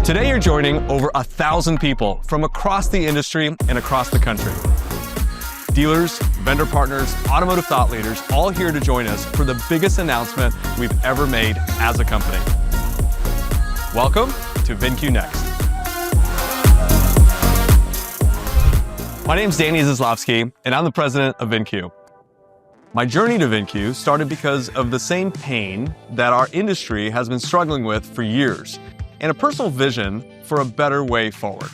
Today you're joining over 1,000 people from across the industry and across the country. Dealers, vendor partners, automotive thought leaders, all here to join us for the biggest announcement we've ever made as a company. Welcome to VinCue Next. My name's Danny Zaslavsky, and I'm the president of VinCue. My journey to VinCue started because of the same pain that our industry has been struggling with for years, and a personal vision for a better way forward.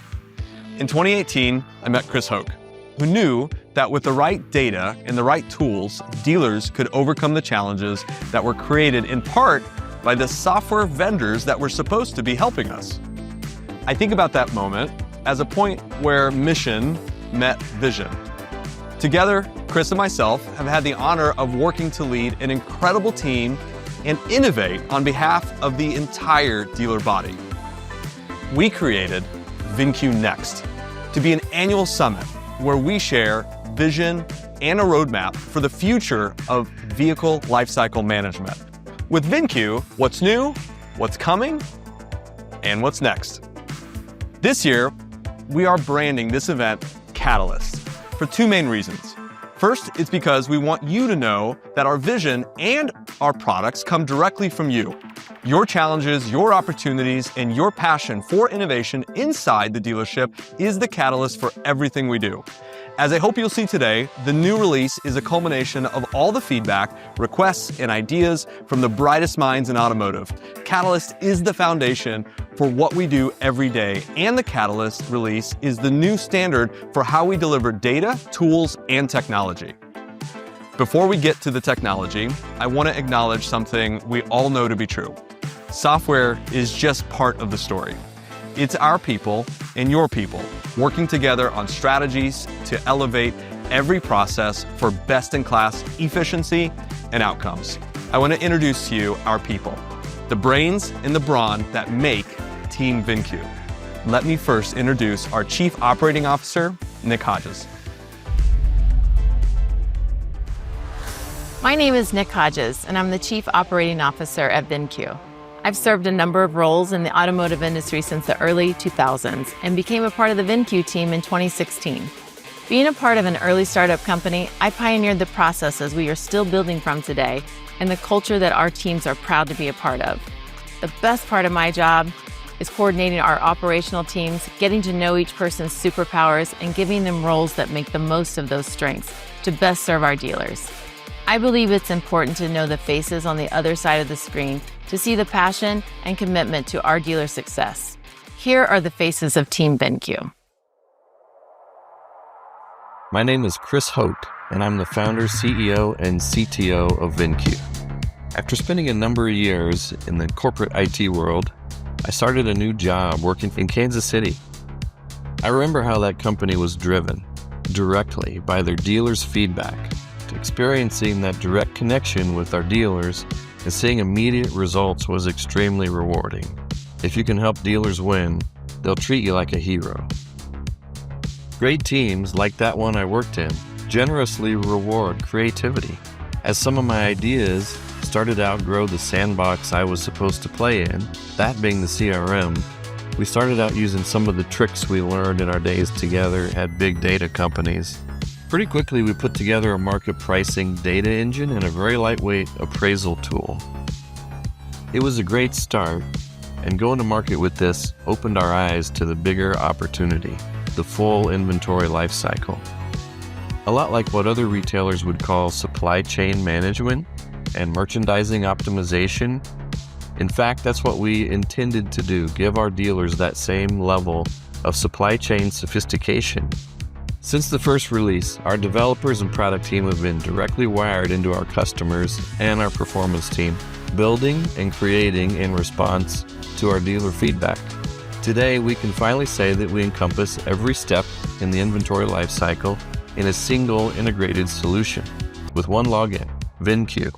In 2018, I met Chris Hoke, who knew that with the right data and the right tools, dealers could overcome the challenges that were created in part by the software vendors that were supposed to be helping us. I think about that moment as a point where mission met vision. Together, Chris and myself have had the honor of working to lead an incredible team and innovate on behalf of the entire dealer body. We created VinCue Next to be an annual summit where we share vision and a roadmap for the future of vehicle lifecycle management. With VinCue, what's new, what's coming, and what's next. This year, we are branding this event Catalyst for two main reasons. First, it's because we want you to know that our vision and our products come directly from you. Your challenges, your opportunities, and your passion for innovation inside the dealership is the catalyst for everything we do. As I hope you'll see today, the new release is a culmination of all the feedback, requests, and ideas from the brightest minds in automotive. Catalyst is the foundation for what we do every day, and the Catalyst release is the new standard for how we deliver data, tools, and technology. Before we get to the technology, I want to acknowledge something we all know to be true. Software is just part of the story. It's our people and your people working together on strategies to elevate every process for best-in-class efficiency and outcomes. I want to introduce to you our people, the brains and the brawn that make Team VinCue. Let me first introduce our Chief Operating Officer, Nick Hodges. My name is Nick Hodges, and I'm the Chief Operating Officer at VinCue. I've served a number of roles in the automotive industry since the early 2000s and became a part of the VinCue team in 2016. Being a part of an early startup company, I pioneered the processes we are still building from today and the culture that our teams are proud to be a part of. The best part of my job is coordinating our operational teams, getting to know each person's superpowers, and giving them roles that make the most of those strengths to best serve our dealers. I believe it's important to know the faces on the other side of the screen to see the passion and commitment to our dealer success. Here are the faces of Team VinCue. My name is Chris Hoke, and I'm the founder, CEO, and CTO of VinCue. After spending a number of years in the corporate IT world, I started a new job working in Kansas City. I remember how that company was driven directly by their dealers' feedback. Experiencing that direct connection with our dealers and seeing immediate results was extremely rewarding. If you can help dealers win, they'll treat you like a hero. Great teams, like that one I worked in, generously reward creativity. As some of my ideas started to outgrow the sandbox I was supposed to play in, that being the CRM, we started out using some of the tricks we learned in our days together at big data companies. Pretty quickly, we put together a market pricing data engine and a very lightweight appraisal tool. It was a great start, and going to market with this opened our eyes to the bigger opportunity, the full inventory lifecycle. A lot like what other retailers would call supply chain management and merchandising optimization. In fact, that's what we intended to do, give our dealers that same level of supply chain sophistication. Since the first release, our developers and product team have been directly wired into our customers and our performance team, building and creating in response to our dealer feedback. Today, we can finally say that we encompass every step in the inventory lifecycle in a single integrated solution with one login, VinCue.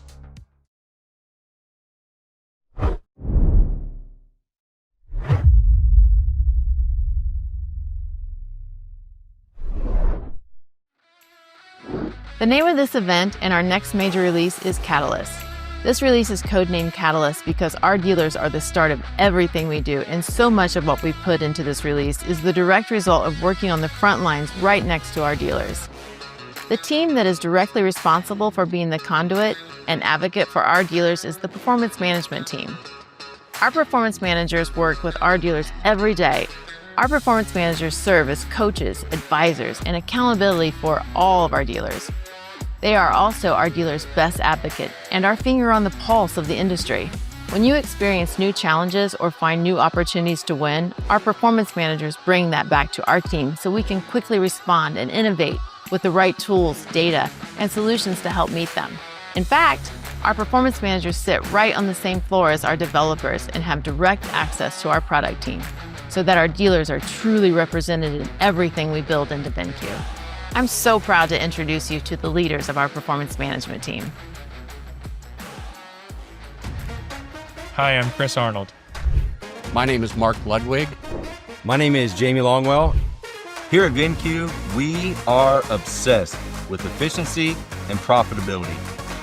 The name of this event and our next major release is Catalyst. This release is codenamed Catalyst because our dealers are the start of everything we do, and so much of what we put into this release is the direct result of working on the front lines right next to our dealers. The team that is directly responsible for being the conduit and advocate for our dealers is the performance management team. Our performance managers work with our dealers every day. Our performance managers serve as coaches, advisors, and accountability for all of our dealers. They are also our dealers' best advocate and our finger on the pulse of the industry. When you experience new challenges or find new opportunities to win, our performance managers bring that back to our team so we can quickly respond and innovate with the right tools, data, and solutions to help meet them. In fact, our performance managers sit right on the same floor as our developers and have direct access to our product team so that our dealers are truly represented in everything we build into VinCue. I'm so proud to introduce you to the leaders of our performance management team. Hi, I'm Chris Arnold. My name is Mark Ludwig. My name is Jamie Longwell. Here at VinCue, we are obsessed with efficiency and profitability.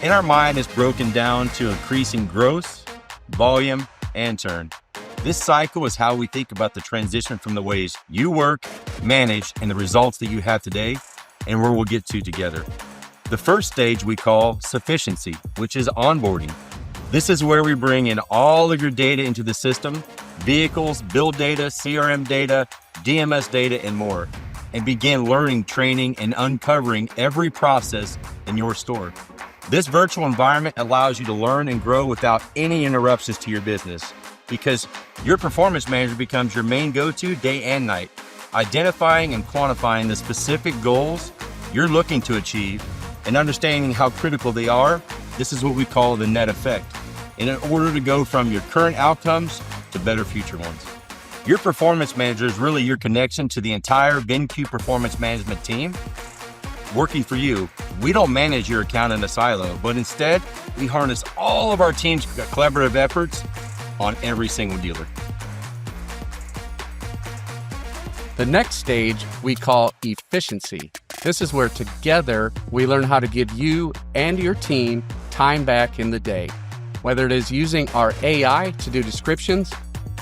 In our mind, it's broken down to increasing gross, volume, and turn. This cycle is how we think about the transition from the ways you work, manage, and the results that you have today, and where we'll get to together. The first stage we call sufficiency, which is onboarding. This is where we bring in all of your data into the system, vehicles, build data, CRM data, DMS data, and more, and begin learning, training, and uncovering every process in your store. This virtual environment allows you to learn and grow without any interruptions to your business, because your performance manager becomes your main go-to day and night, identifying and quantifying the specific goals you're looking to achieve and understanding how critical they are. This is what we call the net effect, in order to go from your current outcomes to better future ones. Your performance manager is really your connection to the entire VinCue performance management team working for you. We don't manage your account in a silo, but instead we harness all of our team's collaborative efforts on every single dealer. The next stage we call efficiency. This is where together we learn how to give you and your team time back in the day. Whether it is using our AI to do descriptions,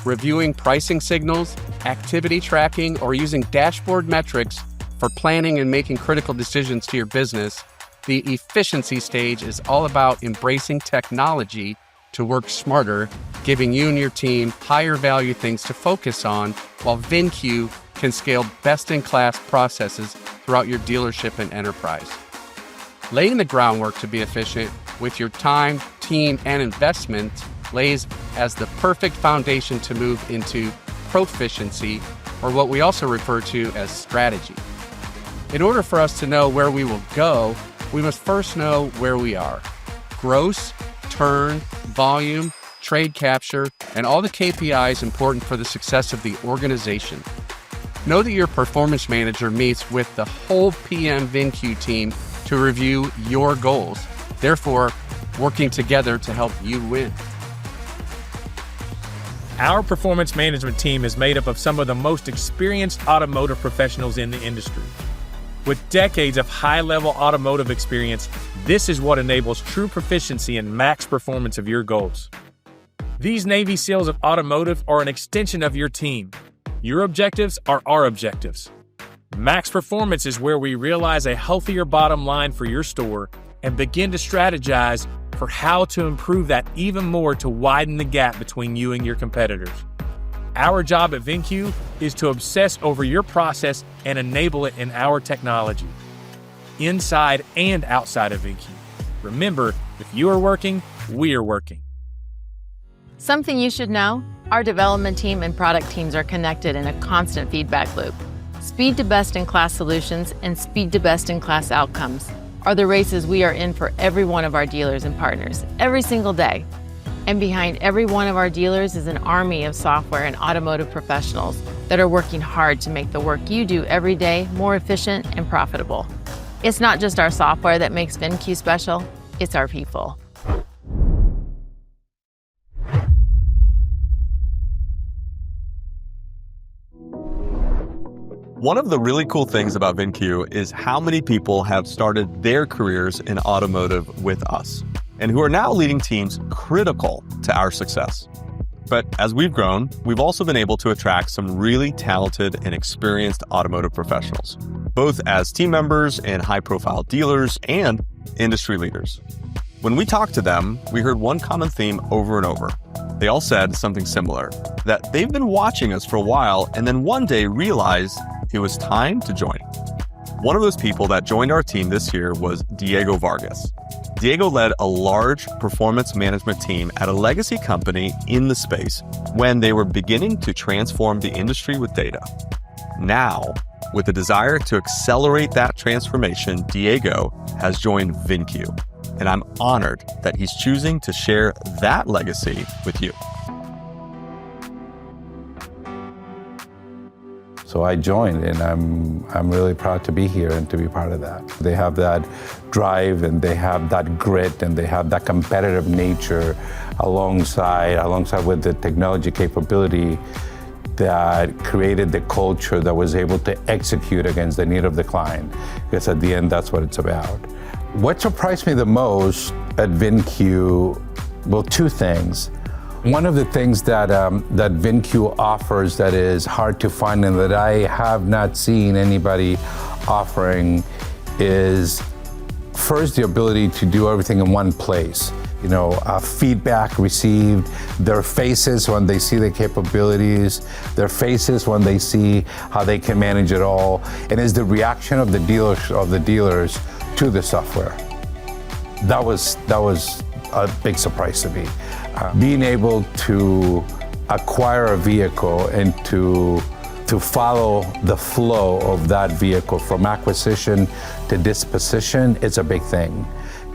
reviewing pricing signals, activity tracking, or using dashboard metrics for planning and making critical decisions to your business, the efficiency stage is all about embracing technology to work smarter, giving you and your team higher value things to focus on, while VinCue can scale best-in-class processes throughout your dealership and enterprise. Laying the groundwork to be efficient with your time, team, and investment lays as the perfect foundation to move into proficiency, or what we also refer to as strategy. In order for us to know where we will go, we must first know where we are. Gross, turn, volume, trade capture, and all the KPIs important for the success of the organization. Know that your performance manager meets with the whole PM VinCue team to review your goals, therefore working together to help you win. Our performance management team is made up of some of the most experienced automotive professionals in the industry. With decades of high-level automotive experience, this is what enables true proficiency and max performance of your goals. These Navy SEALs of automotive are an extension of your team. Your objectives are our objectives. Max performance is where we realize a healthier bottom line for your store and begin to strategize for how to improve that even more to widen the gap between you and your competitors. Our job at VinCue is to obsess over your process and enable it in our technology, inside and outside of VinCue. Remember, if you are working, we are working. Something you should know, our development team and product teams are connected in a constant feedback loop. Speed to best-in-class solutions and speed to best-in-class outcomes are the races we are in for every one of our dealers and partners, every single day. And behind every one of our dealers is an army of software and automotive professionals that are working hard to make the work you do every day more efficient and profitable. It's not just our software that makes VinCue special, it's our people. One of the really cool things about VinCue is how many people have started their careers in automotive with us. and who are now leading teams critical to our success. But as we've grown, we've also been able to attract some really talented and experienced automotive professionals, both as team members in high-profile dealers and industry leaders. When we talked to them, we heard one common theme over and over. They all said something similar, that they've been watching us for a while and then one day realized it was time to join. One of those people that joined our team this year was Diego Vargas. Diego led a large performance management team at a legacy company in the space when they were beginning to transform the industry with data. Now, with the desire to accelerate that transformation, Diego has joined VINCUE, and I'm honored that he's choosing to share that legacy with you. So I joined, and I'm really proud to be here and to be part of that. They have that drive, and they have that grit, and they have that competitive nature alongside with the technology capability that created the culture that was able to execute against the need of the client. Because at the end, that's what it's about. What surprised me the most at VINCUE, well, two things. One of the things that VINCUE offers that is hard to find and that I have not seen anybody offering is first the ability to do everything in one place. You know, feedback received, their faces when they see the capabilities, their faces when they see how they can manage it all, and is the reaction of the dealers to the software. That was a big surprise to me. Being able to acquire a vehicle and to follow the flow of that vehicle from acquisition to disposition is a big thing.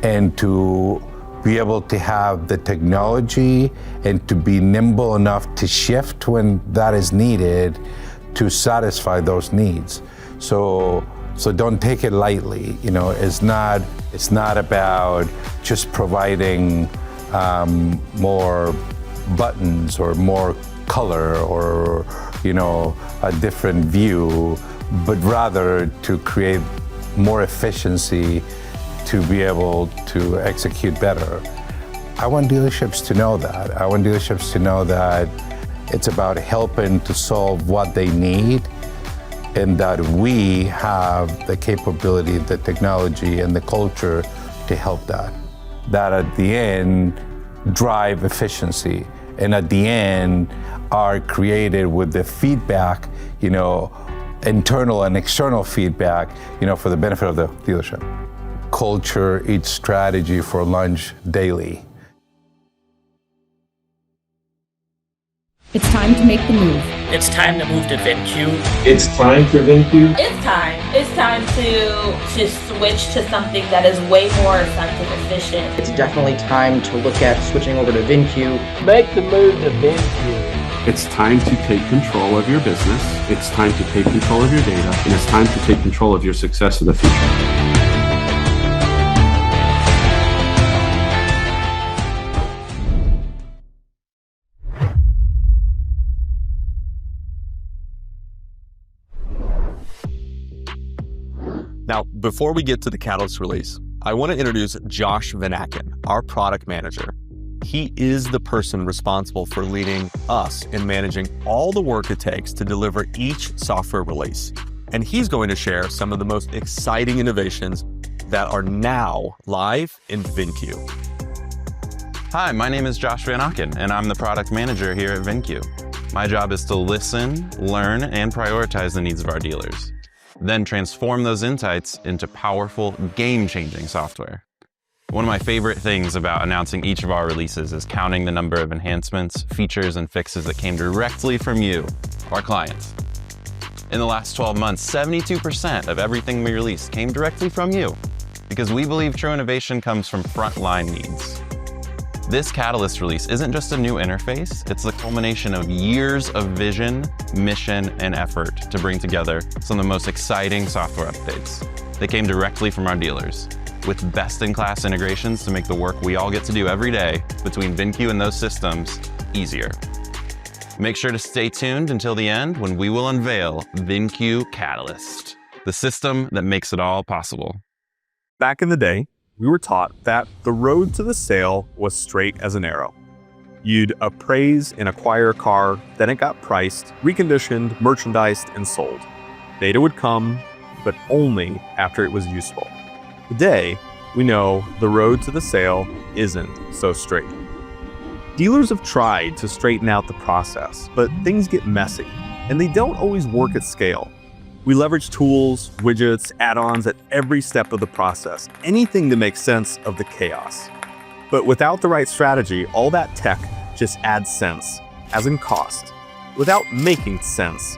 And to be able to have the technology and to be nimble enough to shift when that is needed to satisfy those needs. So don't take it lightly. You know, it's not about just providing more buttons or more color or, you know, a different view, but rather to create more efficiency to be able to execute better. I want dealerships to know that. I want dealerships to know that it's about helping to solve what they need, and that we have the capability, the technology, and the culture to help that. That at the end drive efficiency, and at the end are created with the feedback, you know, internal and external feedback, you know, for the benefit of the dealership. Culture eats strategy for lunch daily. It's time to make the move. It's time to move to VINCUE. It's time for VINCUE. It's time. It's time to switch to something that is way more effective, efficient. It's definitely time to look at switching over to VINCUE. Make the move to VINCUE. It's time to take control of your business. It's time to take control of your data. And it's time to take control of your success in the future. Now, before we get to the Catalyst release, I want to introduce Josh Van Aken, our product manager. He is the person responsible for leading us in managing all the work it takes to deliver each software release. And he's going to share some of the most exciting innovations that are now live in VINCUE. Hi, my name is Josh Van Aken, and I'm the product manager here at VINCUE. My job is to listen, learn, and prioritize the needs of our dealers, then transform those insights into powerful, game-changing software. One of my favorite things about announcing each of our releases is counting the number of enhancements, features, and fixes that came directly from you, our clients. In the last 12 months, 72% of everything we released came directly from you, because we believe true innovation comes from frontline needs. This Catalyst release isn't just a new interface, it's the culmination of years of vision, mission, and effort to bring together some of the most exciting software updates. They came directly from our dealers, with best-in-class integrations to make the work we all get to do every day between VINCUE and those systems easier. Make sure to stay tuned until the end when we will unveil VINCUE Catalyst, the system that makes it all possible. Back in the day, we were taught that the road to the sale was straight as an arrow. You'd appraise and acquire a car, then it got priced, reconditioned, merchandised, and sold. Data would come, but only after it was useful. Today, we know the road to the sale isn't so straight. Dealers have tried to straighten out the process, but things get messy, and they don't always work at scale. We leverage tools, widgets, add-ons at every step of the process, anything to make sense of the chaos. But without the right strategy, all that tech just adds sense, as in cost, without making sense.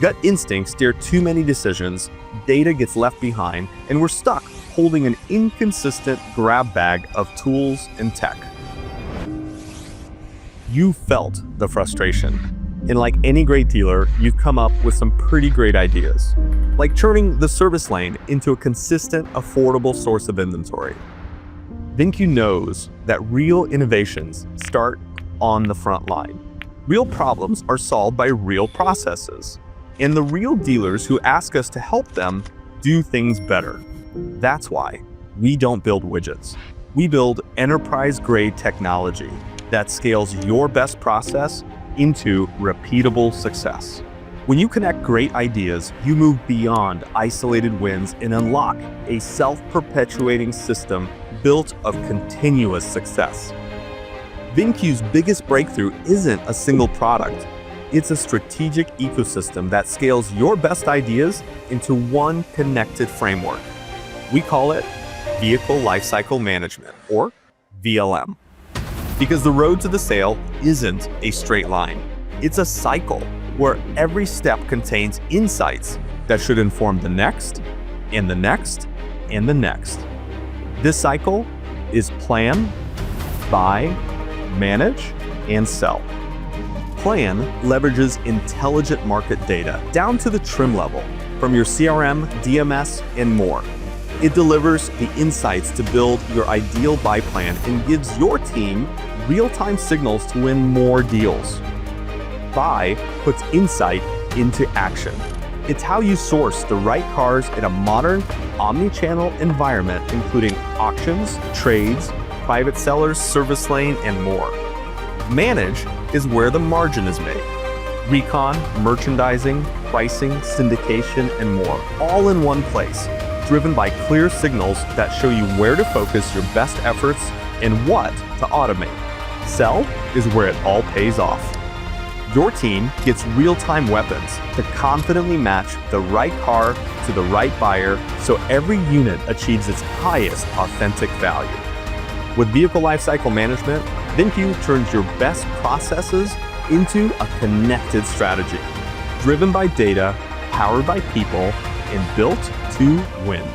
Gut instincts steer too many decisions, data gets left behind, and we're stuck holding an inconsistent grab bag of tools and tech. You felt the frustration. And like any great dealer, you've come up with some pretty great ideas, like turning the service lane into a consistent, affordable source of inventory. VINCUE knows that real innovations start on the front line. Real problems are solved by real processes, and the real dealers who ask us to help them do things better. That's why we don't build widgets. We build enterprise-grade technology that scales your best process into repeatable success. When you connect great ideas, you move beyond isolated wins and unlock a self-perpetuating system built of continuous success. VINCUE's biggest breakthrough isn't a single product. It's a strategic ecosystem that scales your best ideas into one connected framework. We call it Vehicle Lifecycle Management, or VLM. Because the road to the sale isn't a straight line. It's a cycle where every step contains insights that should inform the next, and the next, and the next. This cycle is plan, buy, manage, and sell. Plan leverages intelligent market data down to the trim level from your CRM, DMS, and more. It delivers the insights to build your ideal buy plan and gives your team real-time signals to win more deals. Buy puts insight into action. It's how you source the right cars in a modern, omni-channel environment, including auctions, trades, private sellers, service lane, and more. Manage is where the margin is made. Recon, merchandising, pricing, syndication, and more, all in one place, driven by clear signals that show you where to focus your best efforts and what to automate. Sell is where it all pays off. Your team gets real-time weapons to confidently match the right car to the right buyer so every unit achieves its highest authentic value. With Vehicle Lifecycle Management, VINCUE turns your best processes into a connected strategy, driven by data, powered by people, and built to win.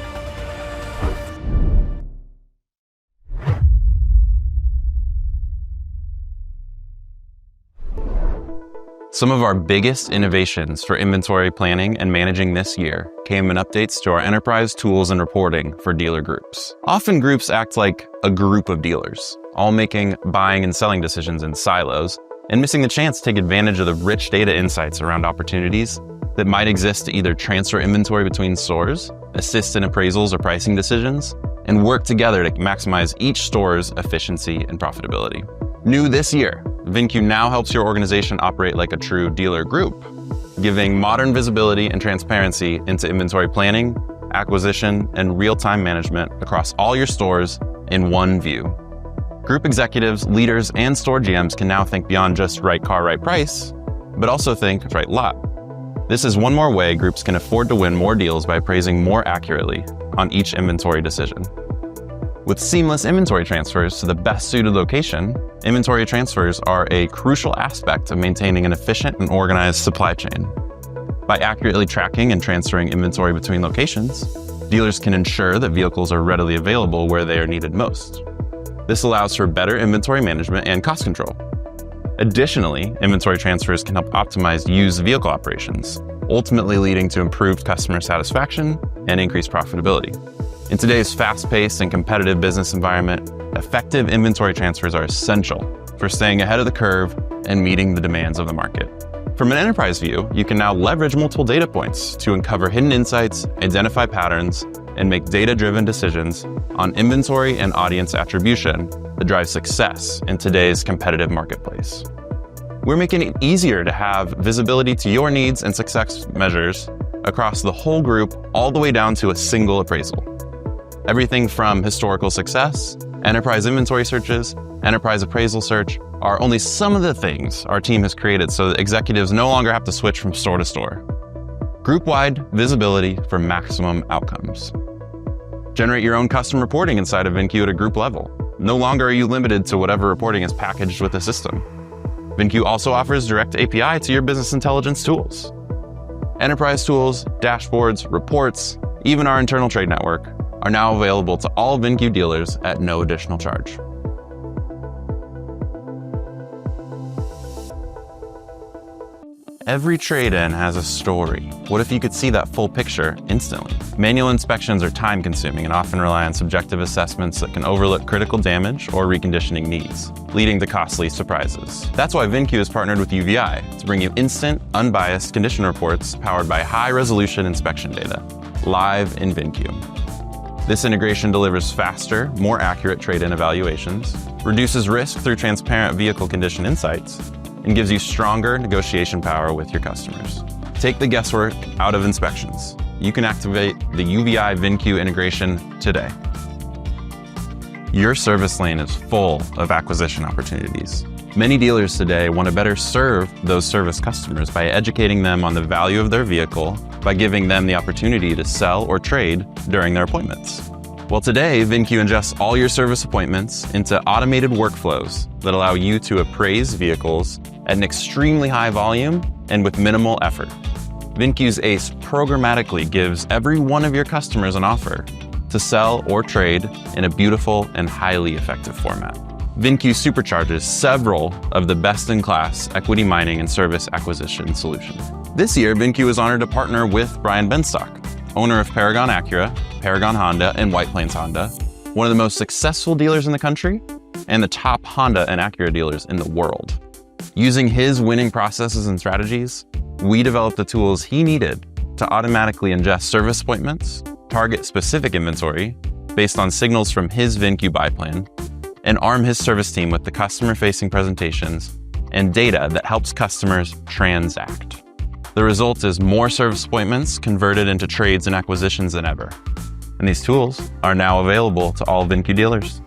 Some of our biggest innovations for inventory planning and managing this year came in updates to our enterprise tools and reporting for dealer groups. Often groups act like a group of dealers, all making buying and selling decisions in silos, and missing the chance to take advantage of the rich data insights around opportunities that might exist to either transfer inventory between stores, assist in appraisals or pricing decisions, and work together to maximize each store's efficiency and profitability. New this year, VINCUE now helps your organization operate like a true dealer group, giving modern visibility and transparency into inventory planning, acquisition, and real-time management across all your stores in one view. Group executives, leaders, and store GMs can now think beyond just right car, right price, but also think right lot. This is one more way groups can afford to win more deals by appraising more accurately on each inventory decision. With seamless inventory transfers to the best suited location, inventory transfers are a crucial aspect of maintaining an efficient and organized supply chain. By accurately tracking and transferring inventory between locations, dealers can ensure that vehicles are readily available where they are needed most. This allows for better inventory management and cost control. Additionally, inventory transfers can help optimize used vehicle operations, ultimately leading to improved customer satisfaction and increased profitability. In today's fast-paced and competitive business environment, effective inventory transfers are essential for staying ahead of the curve and meeting the demands of the market. From an enterprise view, you can now leverage multiple data points to uncover hidden insights, identify patterns, and make data-driven decisions on inventory and audience attribution that drive success in today's competitive marketplace. We're making it easier to have visibility to your needs and success measures across the whole group, all the way down to a single appraisal. Everything from historical success, enterprise inventory searches, enterprise appraisal search are only some of the things our team has created so that executives no longer have to switch from store to store. Group-wide visibility for maximum outcomes. Generate your own custom reporting inside of VINCUE at a group level. No longer are you limited to whatever reporting is packaged with the system. VINCUE also offers direct API to your business intelligence tools. Enterprise tools, dashboards, reports, even our internal trade network are now available to all VINCUE dealers at no additional charge. Every trade-in has a story. What if you could see that full picture instantly? Manual inspections are time-consuming and often rely on subjective assessments that can overlook critical damage or reconditioning needs, leading to costly surprises. That's why VINCUE has partnered with UVI to bring you instant, unbiased condition reports powered by high-resolution inspection data, live in VINCUE. This integration delivers faster, more accurate trade-in evaluations, reduces risk through transparent vehicle condition insights, and gives you stronger negotiation power with your customers. Take the guesswork out of inspections. You can activate the UVI VINCUE integration today. Your service lane is full of acquisition opportunities. Many dealers today want to better serve those service customers by educating them on the value of their vehicle by giving them the opportunity to sell or trade during their appointments. Well, today, VINCUE ingests all your service appointments into automated workflows that allow you to appraise vehicles at an extremely high volume and with minimal effort. VINCUE's ACE programmatically gives every one of your customers an offer to sell or trade in a beautiful and highly effective format. VINCUE supercharges several of the best-in-class equity mining and service acquisition solutions. This year, VINCUE is honored to partner with Brian Benstock, owner of Paragon Acura, Paragon Honda, and White Plains Honda, one of the most successful dealers in the country and the top Honda and Acura dealers in the world. Using his winning processes and strategies, we developed the tools he needed to automatically ingest service appointments, target specific inventory based on signals from his VINCUE buy plan, and arm his service team with the customer-facing presentations and data that helps customers transact. The result is more service appointments converted into trades and acquisitions than ever. And these tools are now available to all VINCUE dealers.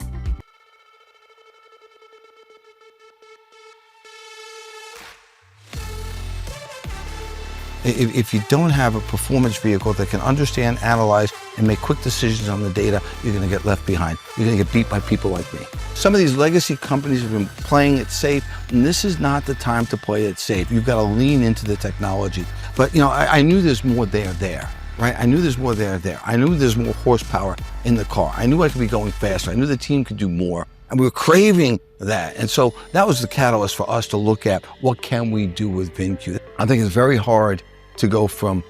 If you don't have a performance vehicle that can understand, analyze, and make quick decisions on the data, you're going to get left behind. You're going to get beat by people like me. Some of these legacy companies have been playing it safe, and this is not the time to play it safe. You've got to lean into the technology. But, I knew there's more there, right? I knew there's more there. I knew there's more horsepower in the car. I knew I could be going faster. I knew the team could do more. And we were craving that. And so that was the catalyst for us to look at what can we do with VINCUE. I think it's very hard to go from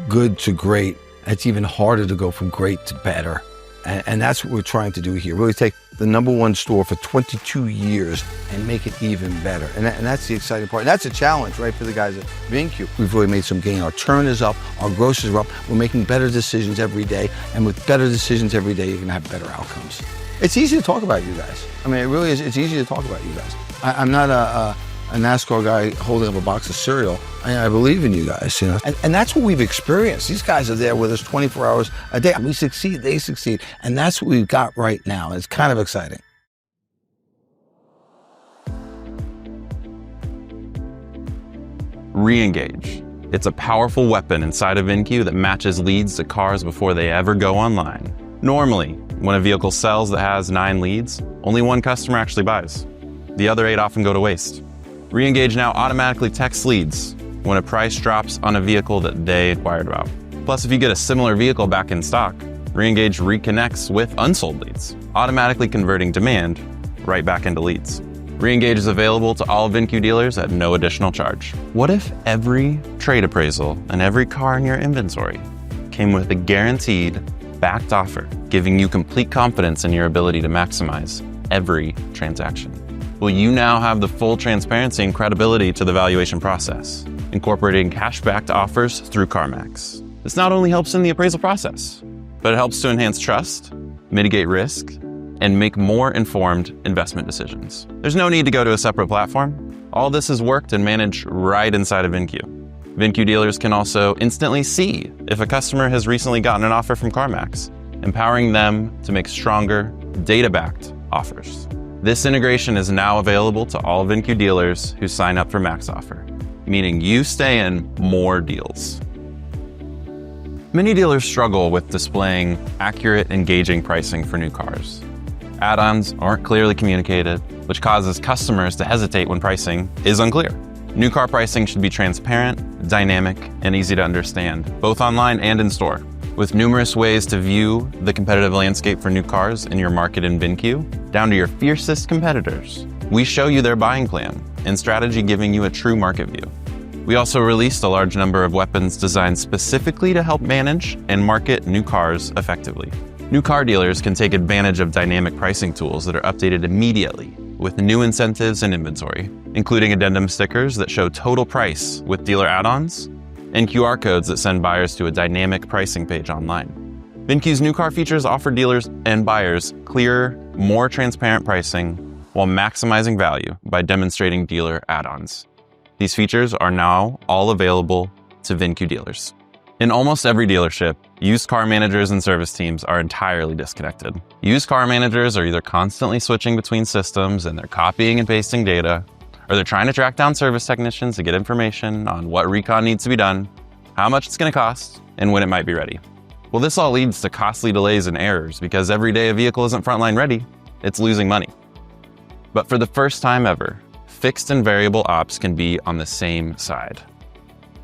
good to great. It's even harder to go from great to better. And that's what we're trying to do here. Really take the #1 store for 22 years and make it even better. And that's the exciting part. And that's a challenge, right, for the guys at VINCUE. We've really made some gain. Our turn is up, our gross is up. We're making better decisions every day. And with better decisions every day, you're gonna have better outcomes. It's easy to talk about you guys. I mean, it really is, it's easy to talk about you guys. I'm not a NASCAR guy holding up a box of cereal. I believe in you guys, And that's what we've experienced. These guys are there with us 24 hours a day. We succeed, they succeed. And that's what we've got right now. It's kind of exciting. Re-engage. It's a powerful weapon inside of VINCUE that matches leads to cars before they ever go online. Normally, when a vehicle sells that has 9 leads, only 1 customer actually buys. The other 8 often go to waste. Re-engage now automatically texts leads when a price drops on a vehicle that they inquired about. Plus, if you get a similar vehicle back in stock, Re-engage reconnects with unsold leads, automatically converting demand right back into leads. Re-engage is available to all VINCUE dealers at no additional charge. What if every trade appraisal and every car in your inventory came with a guaranteed backed offer, giving you complete confidence in your ability to maximize every transaction? Well, you now have the full transparency and credibility to the valuation process, incorporating cash-backed offers through CarMax. This not only helps in the appraisal process, but it helps to enhance trust, mitigate risk, and make more informed investment decisions. There's no need to go to a separate platform. All this is worked and managed right inside of VinCue. VinCue dealers can also instantly see if a customer has recently gotten an offer from CarMax, empowering them to make stronger, data-backed offers. This integration is now available to all VinCue dealers who sign up for Max Offer, meaning you stay in more deals. Many dealers struggle with displaying accurate, engaging pricing for new cars. Add-ons aren't clearly communicated, which causes customers to hesitate when pricing is unclear. New car pricing should be transparent, dynamic, and easy to understand, both online and in store. With numerous ways to view the competitive landscape for new cars in your market in VinCue, down to your fiercest competitors, we show you their buying plan and strategy, giving you a true market view. We also released a large number of weapons designed specifically to help manage and market new cars effectively. New car dealers can take advantage of dynamic pricing tools that are updated immediately with new incentives and inventory, including addendum stickers that show total price with dealer add-ons and QR codes that send buyers to a dynamic pricing page online. VinCue's new car features offer dealers and buyers clearer, more transparent pricing while maximizing value by demonstrating dealer add-ons. These features are now all available to VinCue dealers. In almost every dealership, used car managers and service teams are entirely disconnected. Used car managers are either constantly switching between systems and they're copying and pasting data, or they're trying to track down service technicians to get information on what recon needs to be done, how much it's going to cost, and when it might be ready. Well, this all leads to costly delays and errors because every day a vehicle isn't frontline ready, it's losing money. But for the first time ever, fixed and variable ops can be on the same side.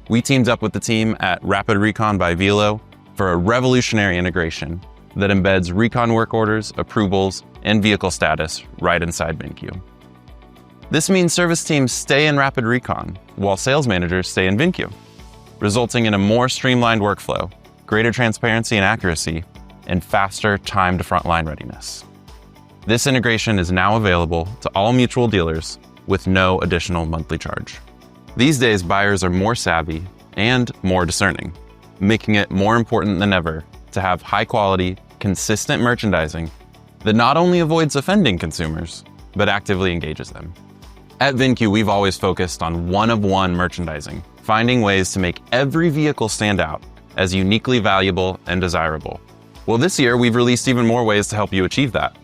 We teamed up with the team at Rapid Recon by Velo for a revolutionary integration that embeds recon work orders, approvals, and vehicle status right inside VinCue. This means service teams stay in Rapid Recon while sales managers stay in VinCue, resulting in a more streamlined workflow, greater transparency and accuracy, and faster time to frontline readiness. This integration is now available to all mutual dealers with no additional monthly charge. These days, buyers are more savvy and more discerning, making it more important than ever to have high-quality, consistent merchandising that not only avoids offending consumers, but actively engages them. At VinCue, we've always focused on one-of-one merchandising, finding ways to make every vehicle stand out as uniquely valuable and desirable. Well, this year, we've released even more ways to help you achieve that,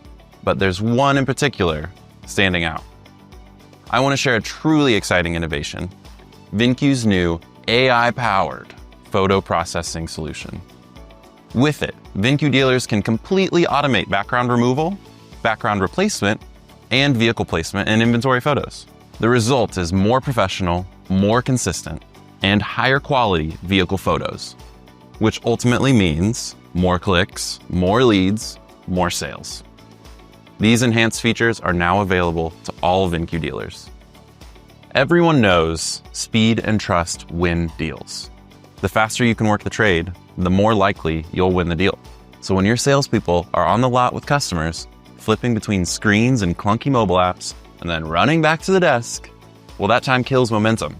but there's one in particular standing out. I want to share a truly exciting innovation, VinCue's new AI-powered photo processing solution. With it, VinCue dealers can completely automate background removal, background replacement, and vehicle placement in inventory photos. The result is more professional, more consistent, and higher quality vehicle photos, which ultimately means more clicks, more leads, more sales. These enhanced features are now available to all VinCue dealers. Everyone knows speed and trust win deals. The faster you can work the trade, the more likely you'll win the deal. So when your salespeople are on the lot with customers, flipping between screens and clunky mobile apps, and then running back to the desk, well, that time kills momentum,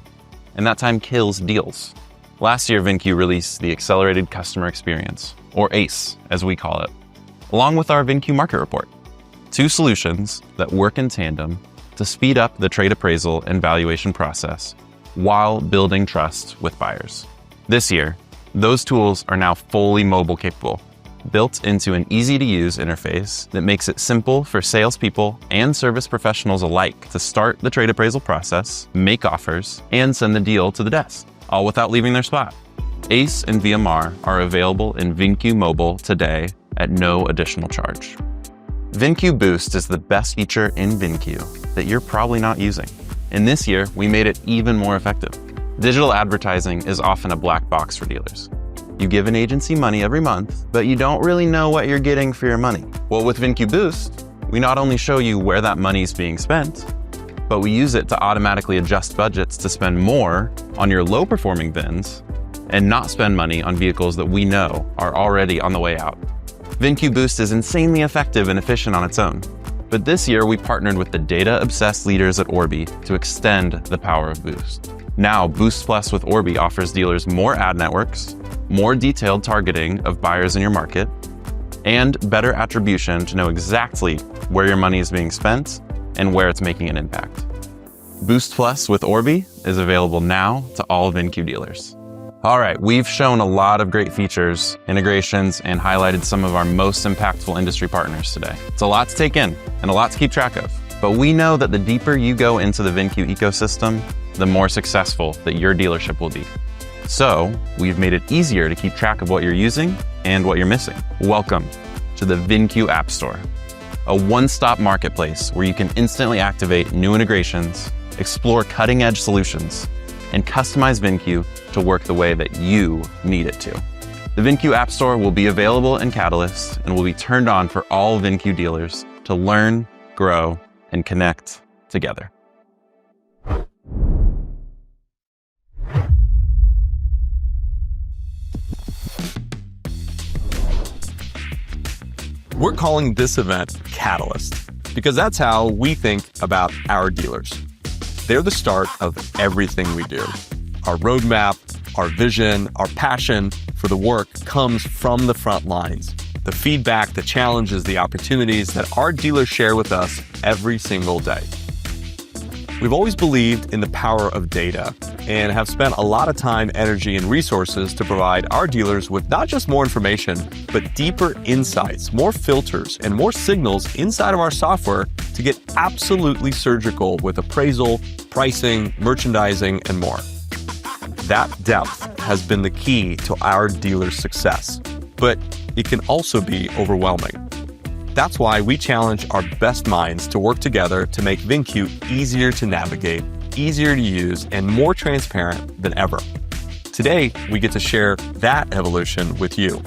and that time kills deals. Last year, VinCue released the Accelerated Customer Experience, or ACE, as we call it, along with our VinCue Market Report. Two solutions that work in tandem to speed up the trade appraisal and valuation process while building trust with buyers. This year, those tools are now fully mobile capable, built into an easy-to-use interface that makes it simple for salespeople and service professionals alike to start the trade appraisal process, make offers, and send the deal to the desk, all without leaving their spot. ACE and VMR are available in VinCue Mobile today at no additional charge. VinCue Boost is the best feature in VinCue that you're probably not using. And this year, we made it even more effective. Digital advertising is often a black box for dealers. You give an agency money every month, but you don't really know what you're getting for your money. Well, with VinCue Boost, we not only show you where that money is being spent, but we use it to automatically adjust budgets to spend more on your low-performing VINs and not spend money on vehicles that we know are already on the way out. VinCue Boost is insanely effective and efficient on its own, but this year we partnered with the data-obsessed leaders at Orbi to extend the power of Boost. Now, Boost Plus with Orbi offers dealers more ad networks, more detailed targeting of buyers in your market, and better attribution to know exactly where your money is being spent and where it's making an impact. Boost Plus with Orbi is available now to all VinCue dealers. All right, we've shown a lot of great features, integrations, and highlighted some of our most impactful industry partners today. It's a lot to take in and a lot to keep track of, but we know that the deeper you go into the VinCue ecosystem, the more successful that your dealership will be. So we've made it easier to keep track of what you're using and what you're missing. Welcome to the VinCue App Store, a one-stop marketplace where you can instantly activate new integrations, explore cutting-edge solutions, and customize VinCue to work the way that you need it to. The VinCue App Store will be available in Catalyst and will be turned on for all VinCue dealers to learn, grow, and connect together. We're calling this event Catalyst because that's how we think about our dealers. They're the start of everything we do. Our roadmap, our vision, our passion for the work comes from the front lines. The feedback, the challenges, the opportunities that our dealers share with us every single day. We've always believed in the power of data and have spent a lot of time, energy, and resources to provide our dealers with not just more information, but deeper insights, more filters, and more signals inside of our software to get absolutely surgical with appraisal, pricing, merchandising, and more. That depth has been the key to our dealers' success, but it can also be overwhelming. That's why we challenge our best minds to work together to make VinCue easier to navigate, easier to use, and more transparent than ever. Today, we get to share that evolution with you.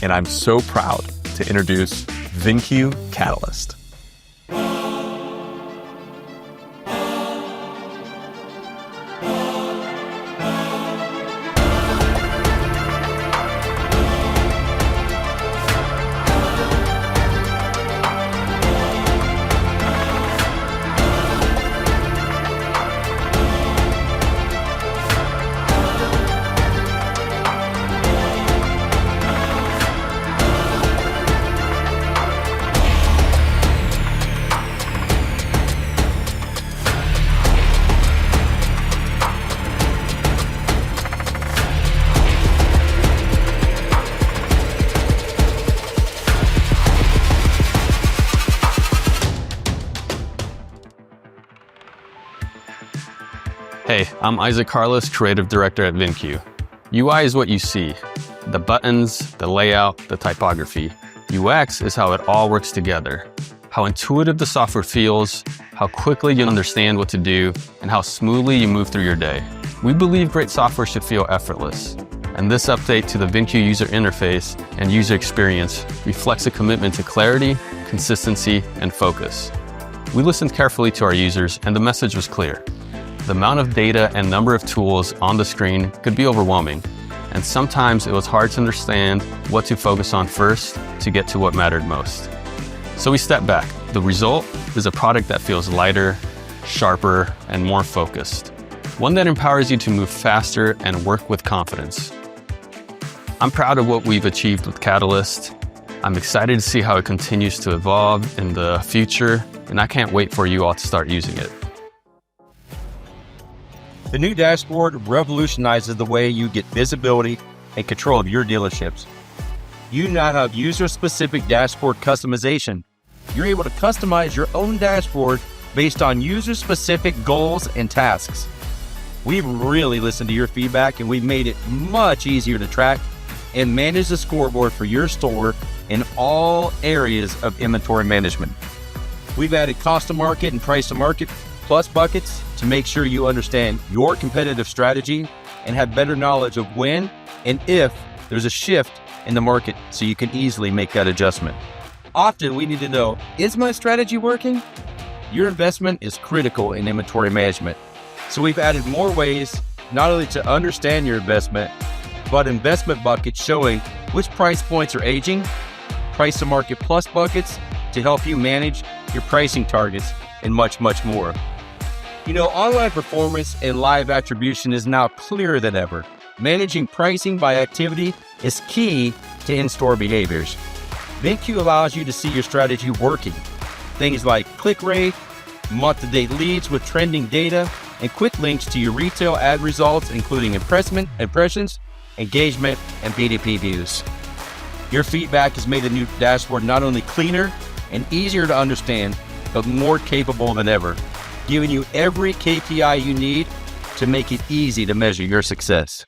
And I'm so proud to introduce VinCue Catalyst. Hey, I'm Isaac Carlos, Creative Director at VinCue. UI is what you see, the buttons, the layout, the typography. UX is how it all works together, how intuitive the software feels, how quickly you understand what to do, and how smoothly you move through your day. We believe great software should feel effortless, and this update to the VinCue user interface and user experience reflects a commitment to clarity, consistency, and focus. We listened carefully to our users, and the message was clear. The amount of data and number of tools on the screen could be overwhelming, and sometimes it was hard to understand what to focus on first to get to what mattered most. So we stepped back. The result is a product that feels lighter, sharper, and more focused. One that empowers you to move faster and work with confidence. I'm proud of what we've achieved with Catalyst. I'm excited to see how it continues to evolve in the future, and I can't wait for you all to start using it. The new dashboard revolutionizes the way you get visibility and control of your dealerships. You now have user-specific dashboard customization. You're able to customize your own dashboard based on user-specific goals and tasks. We've really listened to your feedback, and we've made it much easier to track and manage the scoreboard for your store in all areas of inventory management. We've added cost to market and price to market plus buckets to make sure you understand your competitive strategy and have better knowledge of when and if there's a shift in the market so you can easily make that adjustment. Often we need to know, is my strategy working? Your investment is critical in inventory management. So we've added more ways not only to understand your investment, but investment buckets showing which price points are aging, price to market plus buckets to help you manage your pricing targets, and much, much more. You know, online performance and live attribution is now clearer than ever. Managing pricing by activity is key to in-store behaviors. VINCUE allows you to see your strategy working. Things like click rate, month-to-date leads with trending data, and quick links to your retail ad results, including impressions, engagement, and BDP views. Your feedback has made the new dashboard not only cleaner and easier to understand, but more capable than ever, giving you every KPI you need to make it easy to measure your success.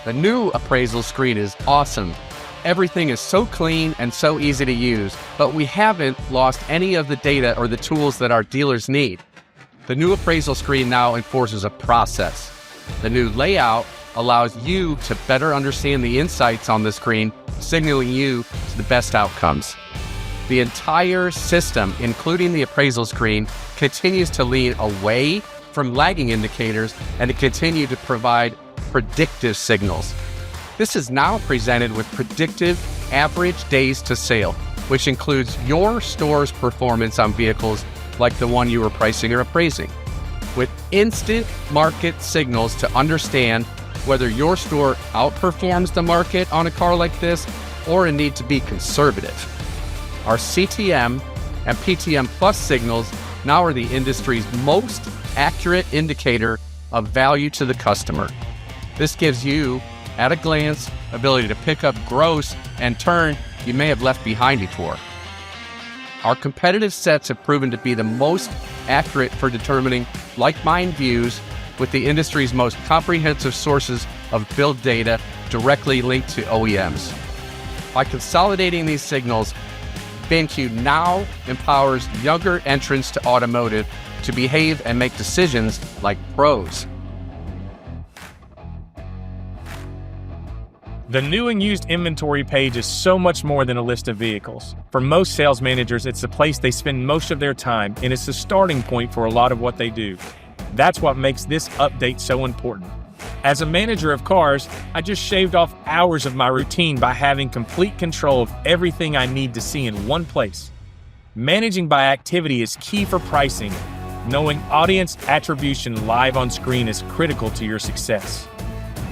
The new appraisal screen is awesome. Everything is so clean and so easy to use, but we haven't lost any of the data or the tools that our dealers need. The new appraisal screen now enforces a process. The new layout allows you to better understand the insights on the screen, signaling you to the best outcomes. The entire system, including the appraisal screen, continues to lean away from lagging indicators and to continue to provide predictive signals. This is now presented with predictive average days to sale, which includes your store's performance on vehicles like the one you were pricing or appraising, with instant market signals to understand whether your store outperforms the market on a car like this or a need to be conservative. Our CTM and PTM Plus signals now are the industry's most accurate indicator of value to the customer. This gives you, at a glance, ability to pick up gross and turn you may have left behind before. Our competitive sets have proven to be the most accurate for determining like-mind views, with the industry's most comprehensive sources of build data directly linked to OEMs. By consolidating these signals, VINCUE now empowers younger entrants to automotive to behave and make decisions like pros. The new and used inventory page is so much more than a list of vehicles. For most sales managers, it's the place they spend most of their time, and it's the starting point for a lot of what they do. That's what makes this update so important. As a manager of cars, I just shaved off hours of my routine by having complete control of everything I need to see in one place. Managing by activity is key for pricing. Knowing audience attribution live on screen is critical to your success.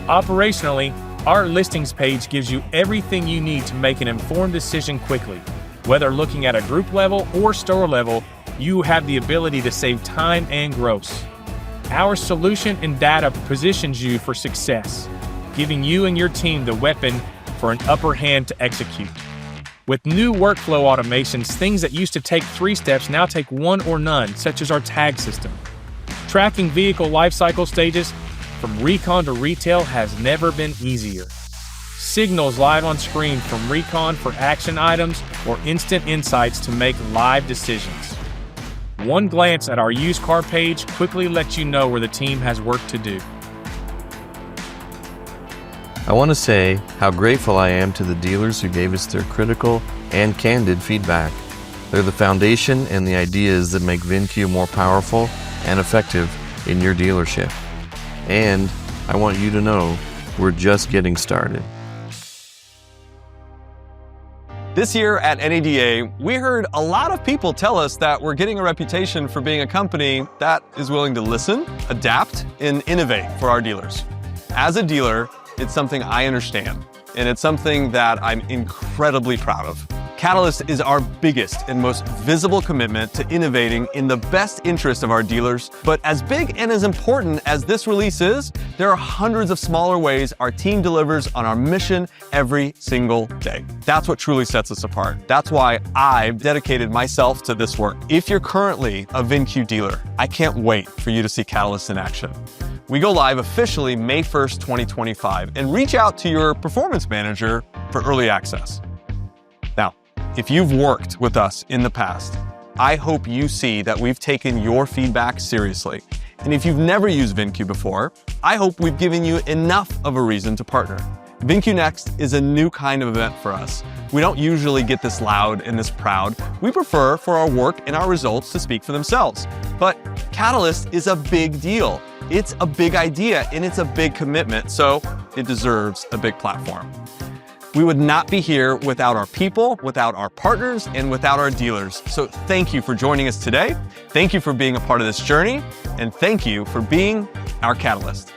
Operationally, our listings page gives you everything you need to make an informed decision quickly. Whether looking at a group level or store level, you have the ability to save time and gross. Our solution and data positions you for success, giving you and your team the weapon for an upper hand to execute. With new workflow automations, things that used to take 3 steps now take 1 or none, such as our tag system. Tracking vehicle lifecycle stages from recon to retail has never been easier. Signals live on screen from recon for action items or instant insights to make live decisions. One glance at our used car page quickly lets you know where the team has work to do. I want to say how grateful I am to the dealers who gave us their critical and candid feedback. They're the foundation and the ideas that make VINCUE more powerful and effective in your dealership. And I want you to know we're just getting started. This year at NADA, we heard a lot of people tell us that we're getting a reputation for being a company that is willing to listen, adapt, and innovate for our dealers. As a dealer, it's something I understand, and it's something that I'm incredibly proud of. Catalyst is our biggest and most visible commitment to innovating in the best interest of our dealers. But as big and as important as this release is, there are hundreds of smaller ways our team delivers on our mission every single day. That's what truly sets us apart. That's why I've dedicated myself to this work. If you're currently a VINCUE dealer, I can't wait for you to see Catalyst in action. We go live officially May 1st, 2025, and reach out to your performance manager for early access. Now, if you've worked with us in the past, I hope you see that we've taken your feedback seriously. And if you've never used VINCUE before, I hope we've given you enough of a reason to partner. VINCUE Next is a new kind of event for us. We don't usually get this loud and this proud. We prefer for our work and our results to speak for themselves. But Catalyst is a big deal. It's a big idea and it's a big commitment, so it deserves a big platform. We would not be here without our people, without our partners, and without our dealers. So thank you for joining us today. Thank you for being a part of this journey, and thank you for being our catalyst.